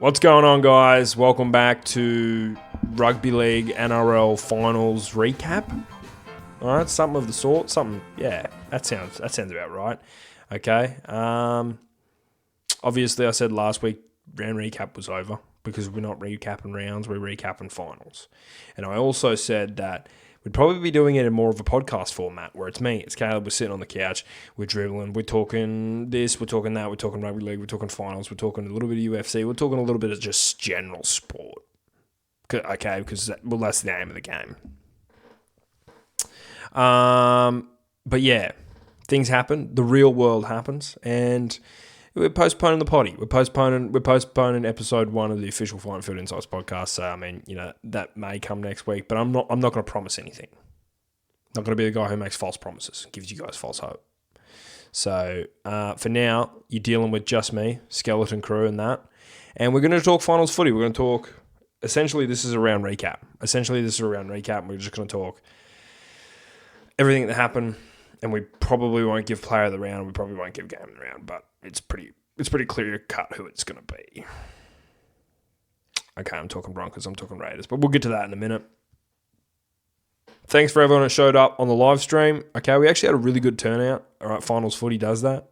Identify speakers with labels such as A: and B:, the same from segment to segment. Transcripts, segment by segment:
A: What's going on, guys? Welcome back to Rugby League NRL Finals recap. All right, something of the sort. That sounds about right. Okay. Obviously, I said last week round recap was over because we're not recapping rounds, we're recapping finals. And I also said that we'd probably be doing it in more of a podcast format where it's me, it's Caleb, we're sitting on the couch, we're dribbling, we're talking this, we're talking that, we're talking rugby league, we're talking finals, we're talking a little bit of UFC, we're talking a little bit of just general sport. Okay, because that's the aim of the game. But yeah, things happen, the real world happens, and we're postponing the potty. We're postponing episode 1 of the official Flying Field Insights podcast. So that may come next week, but I'm not going to promise anything. I'm not going to be the guy who makes false promises, gives you guys false hope. So for now, you're dealing with just me, skeleton crew, and that. And we're going to talk finals footy. We're going to talk. Essentially, this is a round recap. And we're just going to talk everything that happened. And we probably won't give player of the round. We probably won't give game of the round, but it's pretty clear cut who it's going to be. Okay, I'm talking Broncos, I'm talking Raiders, but we'll get to that in a minute. Thanks for everyone that showed up on the live stream. Okay, we actually had a really good turnout. All right, Finals Footy does that.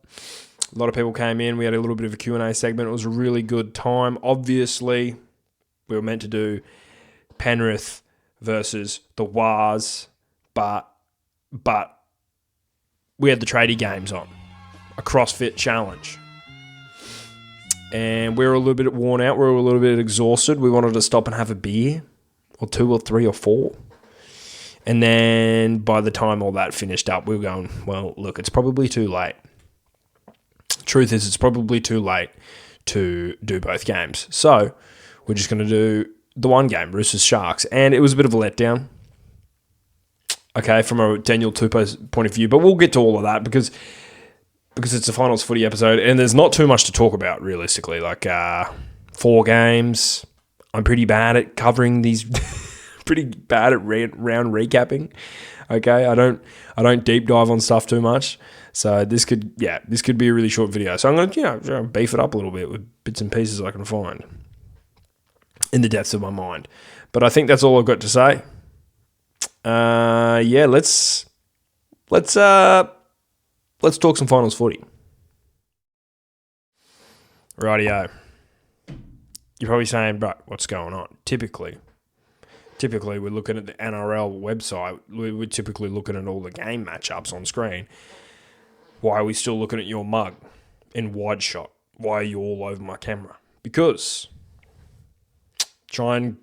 A: A lot of people came in. We had a little bit of a Q&A segment. It was a really good time. Obviously, we were meant to do Penrith versus the Wars, but we had the tradie games on, a CrossFit challenge. And we were a little bit worn out. We were a little bit exhausted. We wanted to stop and have a beer, or 2 or 3 or 4. And then by the time all that finished up, we were going, well, look, it's probably too late. Truth is, it's probably too late to do both games. So we're just going to do the one game, Roosters Sharks. And it was a bit of a letdown. Okay, from a Daniel Tupou's point of view. But we'll get to all of that because it's a finals footy episode and there's not too much to talk about realistically. Like 4 games. I'm pretty bad at covering these, pretty bad at round recapping. Okay, I don't deep dive on stuff too much. So this could be a really short video. So I'm going to beef it up a little bit with bits and pieces I can find in the depths of my mind. But I think that's all I've got to say. Let's talk some finals footy. Rightio. You're probably saying, bro, what's going on? Typically we're looking at the NRL website. We're typically looking at all the game matchups on screen. Why are we still looking at your mug in wide shot? Why are you all over my camera? Because trying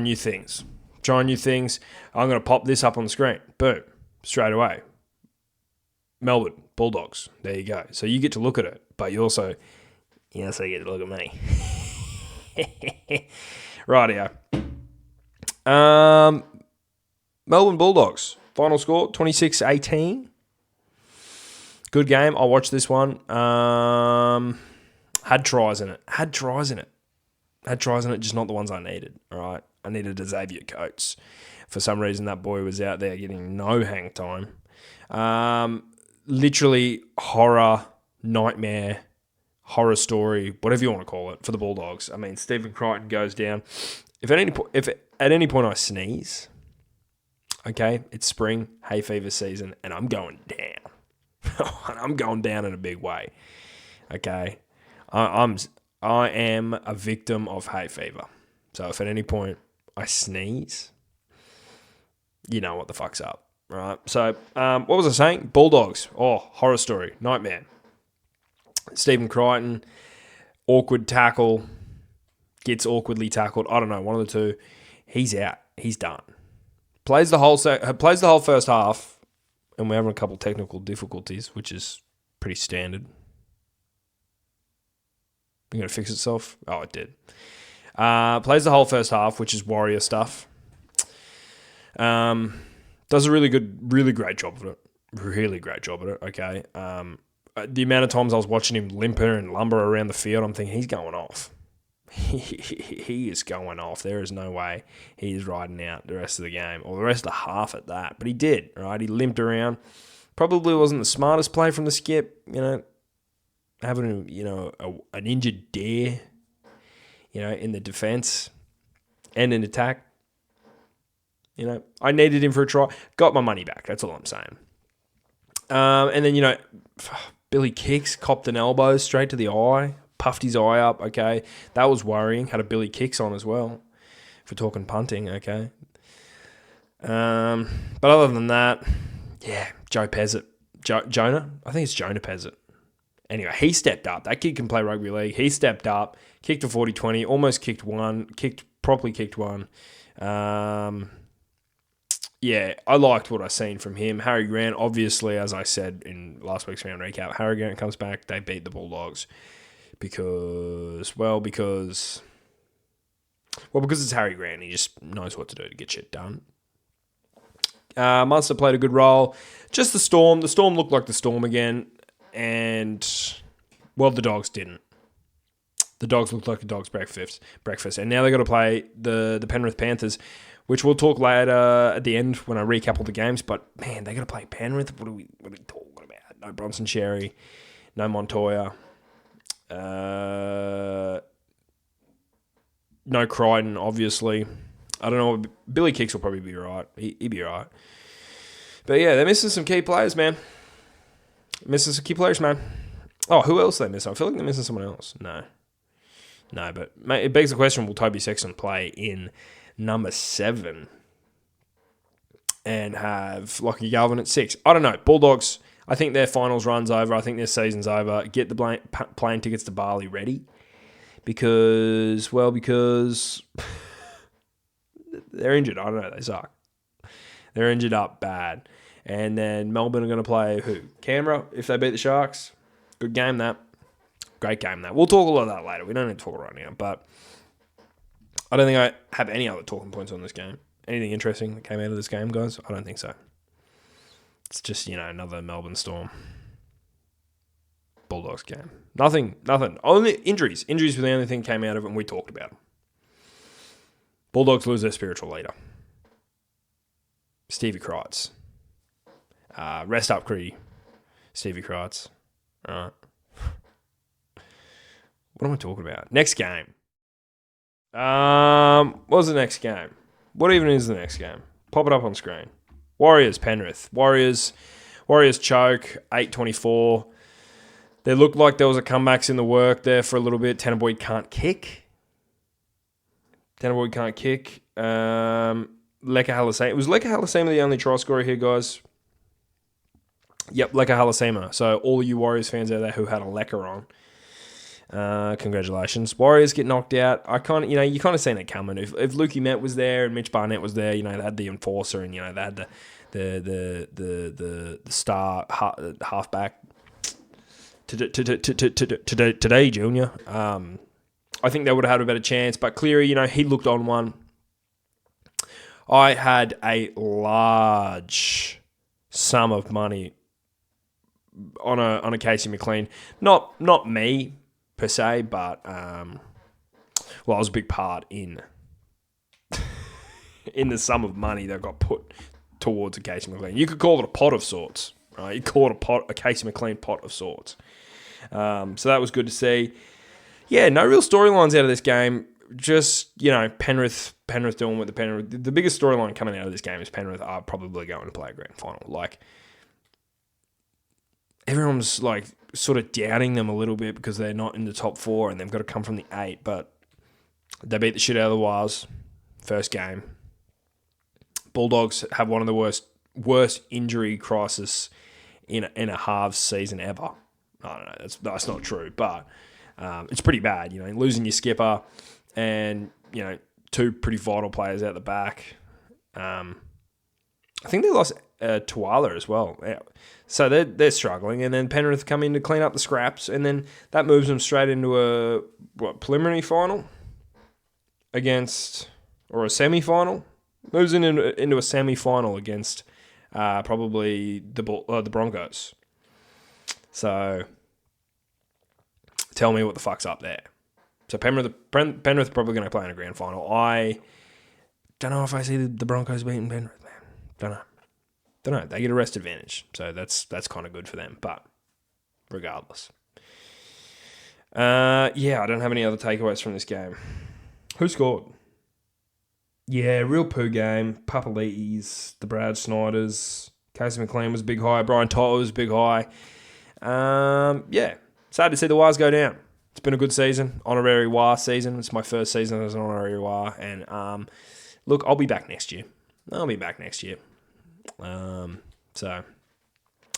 A: new things. I'm going to pop this up on the screen. Boom. Straight away. Melbourne, Bulldogs. There you go. So you get to look at it, but you also get to look at me. Rightio. Melbourne Bulldogs. Final score, 26-18. Good game. I watched this one. Had tries in it, just not the ones I needed. All right. I needed a Xavier Coates. For some reason, that boy was out there getting no hang time. Literally horror, nightmare, horror story, whatever you want to call it, for the Bulldogs. I mean, Stephen Crichton goes down. If at any point I sneeze, okay, it's spring, hay fever season, and I'm going down. I'm going down in a big way. Okay, I am a victim of hay fever. So if at any point I sneeze, you know what the fuck's up, right? So what was I saying? Bulldogs. Oh, horror story. Nightmare. Stephen Crichton, awkward tackle, gets awkwardly tackled. I don't know, one of the two. He's out. He's done. Plays the whole first half, and we're having a couple of technical difficulties, which is pretty standard. You going to fix itself? Oh, it did. Plays the whole first half, which is warrior stuff. Does a really great job of it. Really great job of it, okay. The amount of times I was watching him limper and lumber around the field, I'm thinking, he's going off. He is going off. There is no way he is riding out the rest of the game, or the rest of the half at that. But he did, right? He limped around. Probably wasn't the smartest play from the skip, having, an injured dare, in the defence and in attack. I needed him for a try. Got my money back. That's all I'm saying. And then, Billy Kicks copped an elbow straight to the eye, puffed his eye up. Okay. That was worrying. Had a Billy Kicks on as well. If we're talking punting, okay. But other than that, yeah, Joe Pezzett. Jonah? I think it's Jonah Pezzett. Anyway, he stepped up. That kid can play rugby league. He stepped up, kicked a 40-20, almost kicked one, properly kicked one. Yeah, I liked what I seen from him. Harry Grant, obviously, as I said in last week's round recap, Harry Grant comes back, they beat the Bulldogs because it's Harry Grant. He just knows what to do to get shit done. Munster played a good role. Just the Storm. The Storm looked like the Storm again, and, well, the Dogs didn't. The Dogs looked like a dog's breakfast. And now they've got to play the Penrith Panthers, which we'll talk later at the end when I recap all the games. But, man, they got to play Penrith. What are we talking about? No Bronson Xerri. No Montoya. No Crichton, obviously. I don't know. Billy Kicks will probably be all right. He'd be all right. But, yeah, they're missing some key players, man. Oh, who else are they missing? I feel like they're missing someone else. No, but it begs the question, will Toby Sexton play in number 7 and have Lockie Galvin at 6? I don't know. Bulldogs, I think their finals run's over. I think their season's over. Get the plane tickets to Bali ready because they're injured. I don't know. They suck. They're injured up bad. And then Melbourne are going to play who? Canberra, if they beat the Sharks. Good game, that. Great game, that. We'll talk a lot of that later. We don't need to talk right now. But I don't think I have any other talking points on this game. Anything interesting that came out of this game, guys? I don't think so. It's just, another Melbourne Storm Bulldogs game. Nothing. Only injuries. Injuries were the only thing that came out of it, and we talked about them. Bulldogs lose their spiritual leader. Stevie Crichton. Rest up, Cree. Stevie Crichton. All right. What am I talking about? Next game. What was the next game? What even is the next game? Pop it up on screen. Warriors, Penrith. Warriors choke, 8-24. They looked like there was a comebacks in the work there for a little bit. Tannerboy can't kick. Leka Halasema. Was Leka Halasema the only try scorer here, guys? Yep, Leka Halasema. So all you Warriors fans out there who had a Leka on, congratulations. Warriors get knocked out. You kind of seen it coming. If Lukey Met was there and Mitch Barnett was there, they had the enforcer and they had the star halfback today, Junior. I think they would have had a better chance. But Cleary, he looked on one. I had a large sum of money on a Casey McLean. Not me per se, but I was a big part in the sum of money that got put towards a Casey McLean. You could call it a pot of sorts, right? You call it a Casey McLean pot of sorts. So that was good to see. Yeah, no real storylines out of this game. Just, Penrith doing what the Penrith. The biggest storyline coming out of this game is Penrith are probably going to play a grand final. Like, everyone's sort of doubting them a little bit because they're not in the top 4 and they've got to come from the 8. But they beat the shit out of the Wars first game. Bulldogs have one of the worst injury crisis in a halves season ever. I don't know. That's not true, but it's pretty bad. Losing your skipper and 2 pretty vital players out the back. I think they lost Tuala as well. Yeah. So they're struggling, and then Penrith come in to clean up the scraps, and then that moves them straight into a preliminary final or a semi-final. Moves into a semi-final against probably the Broncos. So tell me what the fuck's up there. So Penrith probably going to play in a grand final. I don't know if I see the Broncos beating Penrith, man. Don't know. They get a rest advantage, so that's kind of good for them. But regardless, I don't have any other takeaways from this game. Who scored? Yeah, real poo game. Papalitis, the Brad Snyders, Casey McLean was big high. Brian Tyler was big high. Yeah, sad to see the Wars go down. It's been a good season, honorary War season. It's my first season as an honorary War, and look, I'll be back next year. So,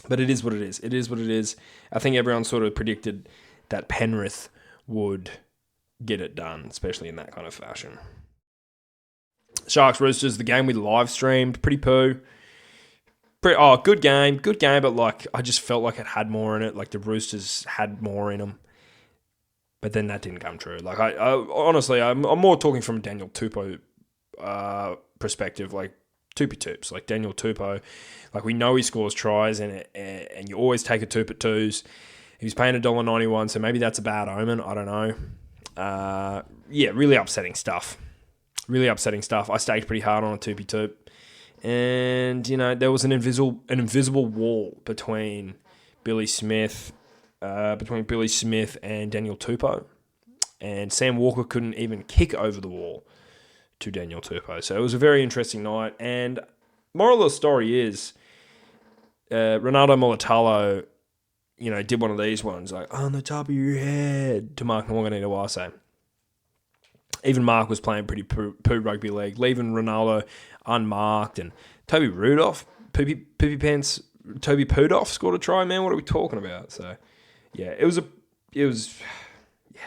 A: but it is what it is. It is what it is. I think everyone sort of predicted that Penrith would get it done, especially in that kind of fashion. Sharks Roosters, the game we live streamed, pretty poo. Good game, but like I just felt like it had more in it. Like the Roosters had more in them. But then that didn't come true. Like I honestly, I'm more talking from a Daniel Tupou perspective. Like Tupi Toops, like Daniel Tupou. Like we know he scores tries, and you always take a Tup at twos. He was paying $1.91, so maybe that's a bad omen. I don't know. Yeah, really upsetting stuff. I staked pretty hard on a Tupi Toop, and there was an invisible wall between Billy Smith. Between Billy Smith and Daniel Tupou. And Sam Walker couldn't even kick over the wall to Daniel Tupou. So it was a very interesting night. And moral of the story is, Ronaldo Mulatalo, did one of these ones, like, on the top of your head, to Mark Morganito-Wase. Even Mark was playing pretty poo rugby league, leaving Ronaldo unmarked. And Toby Rudolph, Poopy Pants, Toby Pudoff scored a try, man. What are we talking about? So... yeah, it was, yeah.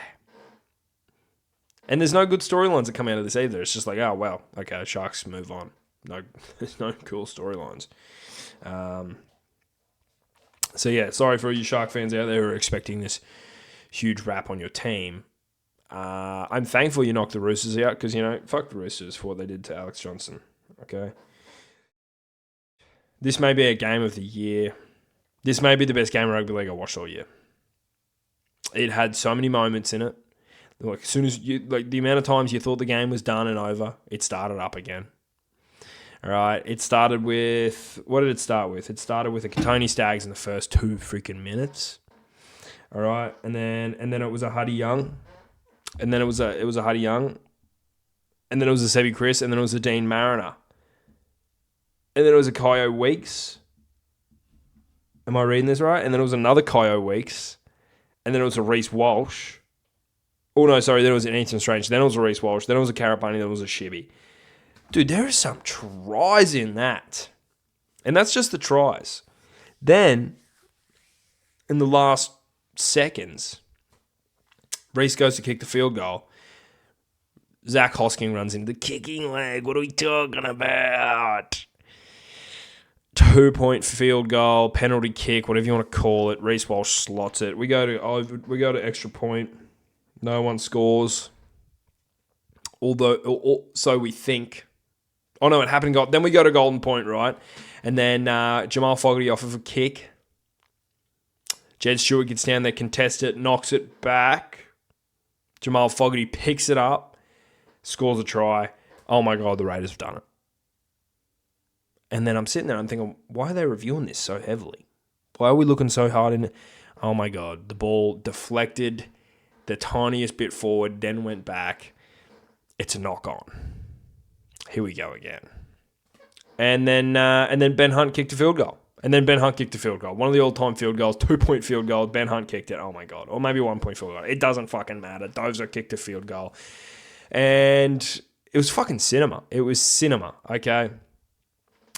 A: And there's no good storylines that come out of this either. It's just like, oh, well, okay, Sharks move on. No, there's no cool storylines. So, yeah, sorry for you Shark fans out there who are expecting this huge wrap on your team. I'm thankful you knocked the Roosters out because, fuck the Roosters for what they did to Alex Johnson, okay? This may be a game of the year. This may be the best game of rugby league I watched all year. It had so many moments in it. Like as soon as the amount of times you thought the game was done and over, it started up again. All right, it started with, what did it start with? It started with a Katoni Staggs in the first 2 freaking minutes. All right, and then it was a Huddy Young, and then it was a Huddy Young, and then it was a Sebi Chris, and then it was a Dean Mariner, and then it was a Kyo Weeks. Am I reading this right? And then it was another Kyo Weeks. And then it was a Reece Walsh. Oh, no, sorry. Then it was an Ethan Strange. Then it was a Reece Walsh. Then it was a Karapani. Then it was a Shibby. Dude, there are some tries in that. And that's just the tries. Then, in the last seconds, Reece goes to kick the field goal. Zach Hosking runs into the kicking leg. What are we talking about? 2-point field goal, penalty kick, whatever you want to call it. Reece Walsh slots it. We go to extra point. No one scores. Although, so we think. Oh no, it happened. Then we go to golden point, right? And then Jamal Fogarty off of a kick. Jed Stewart gets down there, contests it, knocks it back. Jamal Fogarty picks it up, scores a try. Oh my God, the Raiders have done it. And then I'm sitting there and I'm thinking, why are they reviewing this so heavily? Why are we looking so hard in it? Oh my God, the ball deflected the tiniest bit forward, then went back. It's a knock on. Here we go again. And then Ben Hunt kicked a field goal. One of the all-time field goals, 2-point field goal. Ben Hunt kicked it. Oh my God. Or maybe 1-point field goal. It doesn't fucking matter. Dozer kicked a field goal. And it was fucking cinema. It was cinema, okay?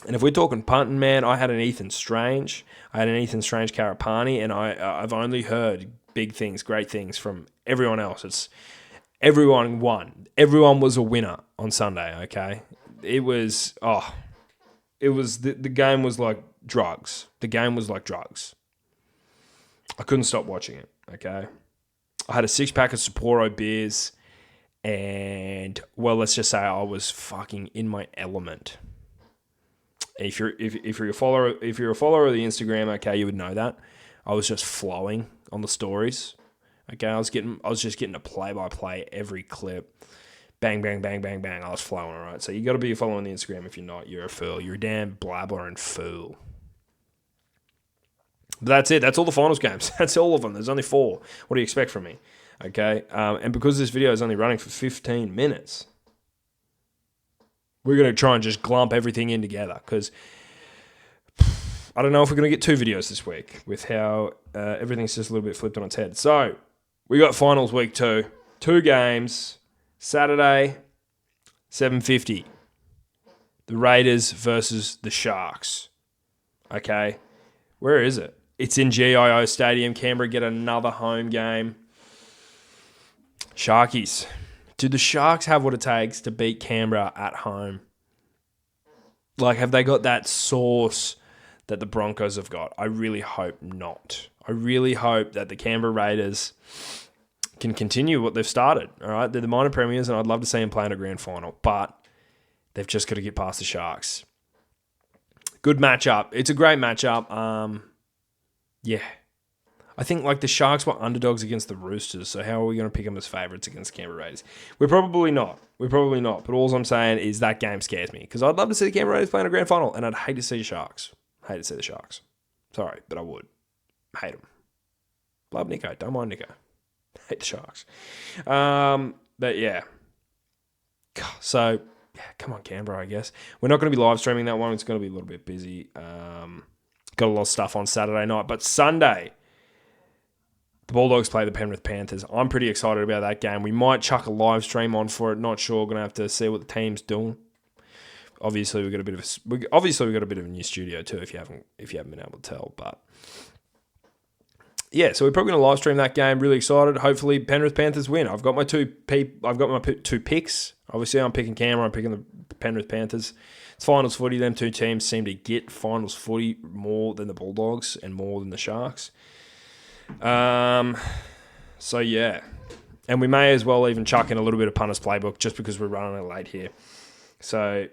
A: And if we're talking punting, man, I had an Ethan Strange. Karapani, and I've only heard big things, great things from everyone else. Everyone won. Everyone was a winner on Sunday, okay? The game was like drugs. I couldn't stop watching it, okay? I had a 6-pack of Sapporo beers, and, well, let's just say I was fucking in my element. If you're a follower of the Instagram, okay, you would know that. I was just flowing on the stories. Okay, I was just getting a play-by-play every clip. Bang, bang, bang, bang, bang. I was flowing, all right? So you got to be following the Instagram. If you're not, you're a fool. You're a damn blabbering fool. But that's it. That's all the finals games. That's all of them. There's only 4. What do you expect from me? Okay, and because this video is only running for 15 minutes, we're going to try and just glump everything in together because I don't know if we're going to get 2 videos this week with how everything's just a little bit flipped on its head. So we got finals week 2, 2 games, Saturday, 7:50. The Raiders versus the Sharks. Okay, where is it? It's in GIO Stadium. Canberra get another home game. Sharkies. Do the Sharks have what it takes to beat Canberra at home? Like, have they got that sauce that the Broncos have got? I really hope not. I really hope that the Canberra Raiders can continue what they've started. All right, they're the minor premiers, and I'd love to see them play in a grand final, but they've just got to get past the Sharks. Good matchup. It's a great matchup. Yeah. I think like the Sharks were underdogs against the Roosters, so how are we going to pick them as favourites against Canberra Raiders? We're probably not. But all I'm saying is that game scares me because I'd love to see the Canberra Raiders play in a grand final, and I'd hate to see the Sharks. Sorry, but I would. Hate them. Love Nico. Don't mind Nico. Hate the Sharks. But yeah. So, yeah, come on, Canberra, I guess. We're not going to be live streaming that one. It's going to be a little bit busy. Got a lot of stuff on Saturday night. But Sunday, the Bulldogs play the Penrith Panthers. I'm pretty excited about that game. We might chuck a live stream on for it. Not sure. Going to have to see what the team's doing. Obviously, we've got a bit of a new studio too. If you haven't been able to tell, but yeah. So we're probably going to live stream that game. Really excited. Hopefully, Penrith Panthers win. I've got my two picks. Obviously, I'm picking Canberra. I'm picking the Penrith Panthers. It's finals footy. Them two teams seem to get finals footy more than the Bulldogs and more than the Sharks. So yeah, and we may as well even chuck in a little bit of punters playbook just because we're running it late here. So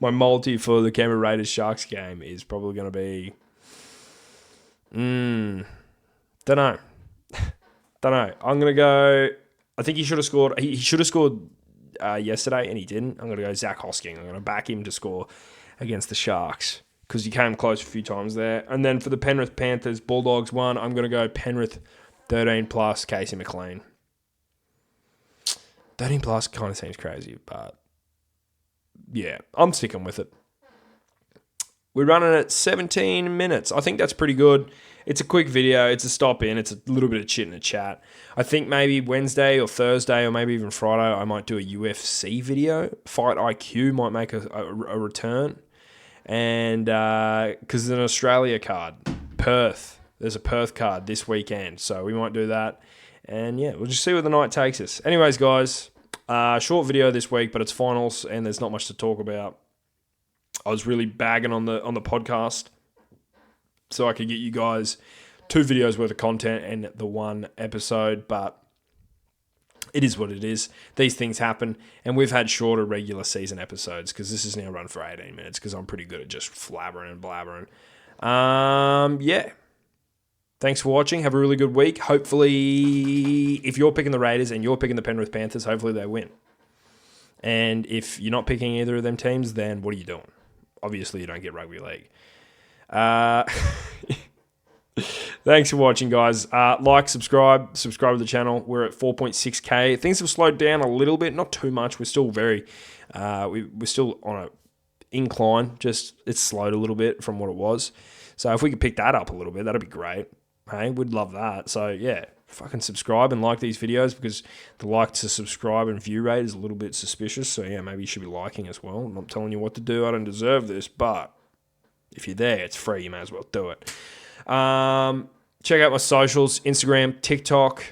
A: my multi for the Canberra Raiders Sharks game is probably going to be, don't know. I'm going to go. I think he should have scored. He should have scored yesterday, and he didn't. I'm going to go Zach Hosking. I'm going to back him to score against the Sharks because he came close a few times there. And then for the Penrith Panthers Bulldogs one, I'm going to go Penrith 13 plus Casey McLean. 13 plus kind of seems crazy, but yeah, I'm sticking with it. We're running at 17 minutes. I think that's pretty good. It's a quick video. It's a stop in. It's a little bit of chit and a chat. I think maybe Wednesday or Thursday or maybe even Friday I might do a UFC video. Fight IQ might make a return. And because there's an Australia card. Perth. There's a Perth card this weekend. So we might do that. And yeah, we'll just see where the night takes us. Anyways, guys, short video this week, but it's finals and there's not much to talk about. I was really bagging on the podcast so I could get you guys 2 videos worth of content and the 1 episode, but it is what it is. These things happen, and we've had shorter regular season episodes because this is now run for 18 minutes because I'm pretty good at just flabbering and blabbering. Yeah. Thanks for watching. Have a really good week. Hopefully, if you're picking the Raiders and you're picking the Penrith Panthers, hopefully they win. And if you're not picking either of them teams, then what are you doing? Obviously, you don't get rugby league. Thanks for watching, guys. Subscribe to the channel. We're at 4.6K. Things have slowed down a little bit, not too much. We're still we're still on an incline. Just it's slowed a little bit from what it was. So if we could pick that up a little bit, that'd be great. Hey, we'd love that. So yeah, fucking subscribe and like these videos because the like to subscribe and view rate is a little bit suspicious. So yeah, maybe you should be liking as well. I'm not telling you what to do. I don't deserve this, but if you're there, it's free. You may as well do it. Check out my socials, Instagram, TikTok,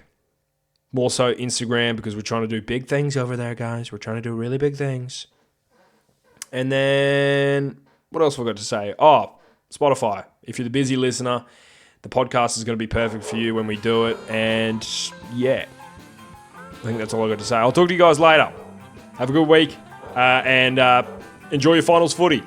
A: more so Instagram because we're trying to do big things over there, guys. We're trying to do really big things. And then what else have I got to say? Oh, Spotify. If you're the busy listener, the podcast is going to be perfect for you when we do it. And yeah, I think that's all I got to say. I'll talk to you guys later. Have a good week and enjoy your finals footy.